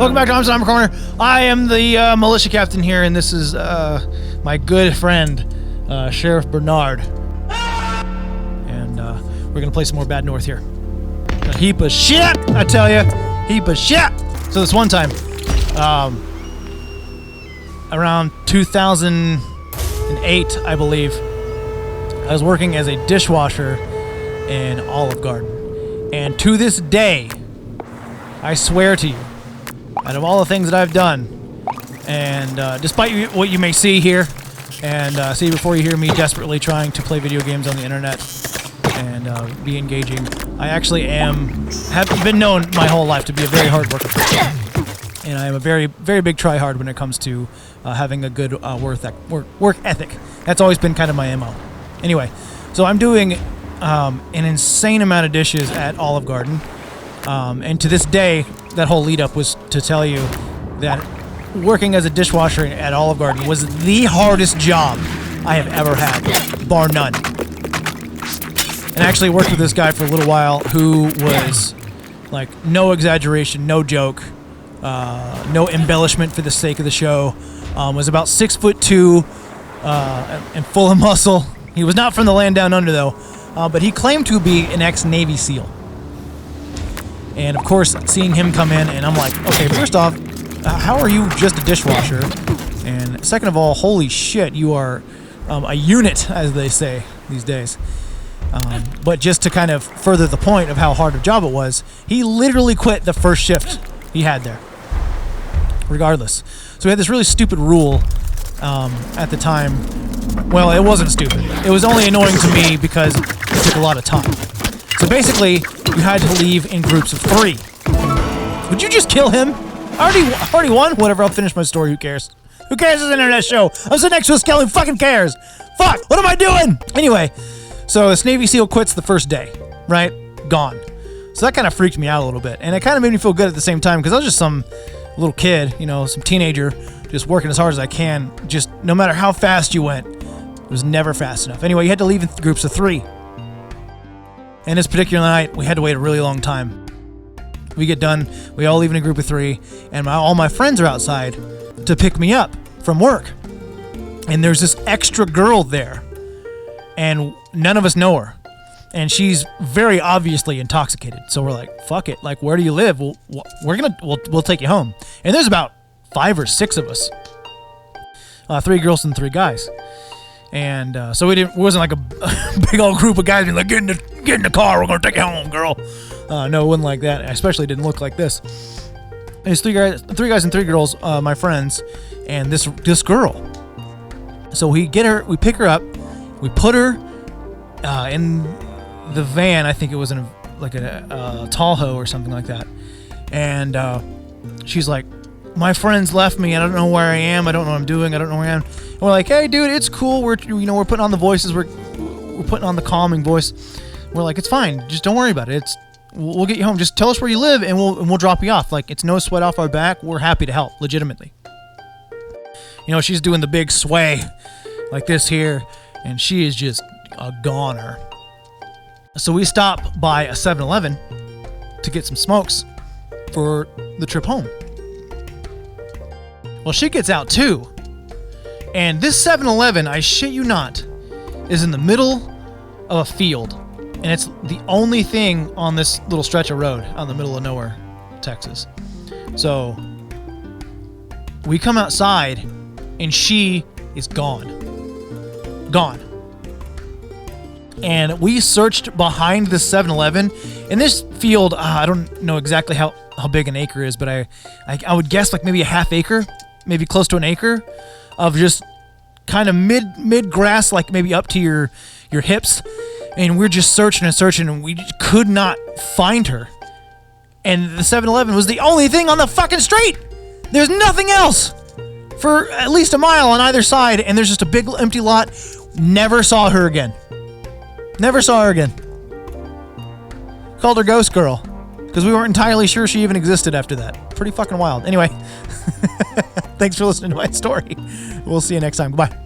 welcome back to I'm Corner. I am the militia captain here, and this is my good friend, Sheriff Bernard. And we're gonna play some more Bad North here. A heap of shit, I tell you, heap of shit. So this one time, around 2008, I believe, I was working as a dishwasher in Olive Garden, and to this day, I swear to you, out of all the things that I've done, and despite what you may see here, and see before you hear me desperately trying to play video games on the internet and be engaging, I actually have been known my whole life to be a very hard worker. And I am a very, very big try-hard when it comes to having a good work ethic. That's always been kind of my MO. Anyway, so I'm doing an insane amount of dishes at Olive Garden. And to this day, that whole lead-up was to tell you that working as a dishwasher at Olive Garden was the hardest job I have ever had, bar none. And I actually worked with this guy for a little while who was, like, no exaggeration, no joke, no embellishment for the sake of the show, was about 6'2", and full of muscle. He was not from the land down under, though, but he claimed to be an ex-Navy SEAL. And of course, seeing him come in, and I'm like, okay, first off, how are you just a dishwasher? And second of all, holy shit, you are a unit, as they say these days. But just to kind of further the point of how hard a job it was, he literally quit the first shift he had there, regardless. So we had this really stupid rule at the time. Well, it wasn't stupid. It was only annoying to me because it took a lot of time. So basically, you had to leave in groups of 3. Would you just kill him? I already won? Whatever, I'll finish my story, who cares? Who cares? It's an internet show. I'm sitting next to a skeleton, who fucking cares? Fuck, what am I doing? Anyway, so this Navy SEAL quits the first day, right? Gone. So that kind of freaked me out a little bit. And it kind of made me feel good at the same time, because I was just some little kid, you know, some teenager, just working as hard as I can. Just no matter how fast you went, it was never fast enough. Anyway, you had to leave in groups of 3. And this particular night, we had to wait a really long time. We get done, we all leave in a group of 3, and all my friends are outside to pick me up from work. And there's this extra girl there, and none of us know her. And she's very obviously intoxicated. So we're like, fuck it, like, where do you live? We'll take you home. And there's about 5 or 6 of us. 3 girls and 3 guys. And so it wasn't like a big old group of guys being like, get in the car, we're gonna take you home, girl. No, it wasn't like that. I especially didn't look like this. There's 3 guys and 3 girls, my friends, and this girl. So we pick her up, we put her in the van. I think it was in a Tahoe or something like that. And she's like, my friends left me. I don't know where I am. I don't know what I'm doing. I don't know where I am. And we're like, hey, dude, it's cool. We're putting on the voices. We're putting on the calming voice. We're like, it's fine. Just don't worry about it. We'll get you home. Just tell us where you live, and we'll drop you off. Like, it's no sweat off our back. We're happy to help, legitimately. You know, she's doing the big sway like this here, and she is just a goner. So we stop by a 7-Eleven to get some smokes for the trip home. Well, she gets out too. And this 7-Eleven, I shit you not, is in the middle of a field. And it's the only thing on this little stretch of road out in the middle of nowhere, Texas. So we come outside and she is gone. Gone. And we searched behind the 7-Eleven. In this field, I don't know exactly how big an acre is, but I would guess like maybe a half acre, maybe close to an acre of just kind of mid grass, like maybe up to your hips. And we're just searching and searching, and we just could not find her. And the 7-Eleven was the only thing on the fucking street. There's nothing else for at least a mile on either side, and there's just a big empty lot. Never saw her again. Never saw her again. Called her Ghost Girl, because we weren't entirely sure she even existed after that. Pretty fucking wild. Anyway, thanks for listening to my story. We'll see you next time. Goodbye.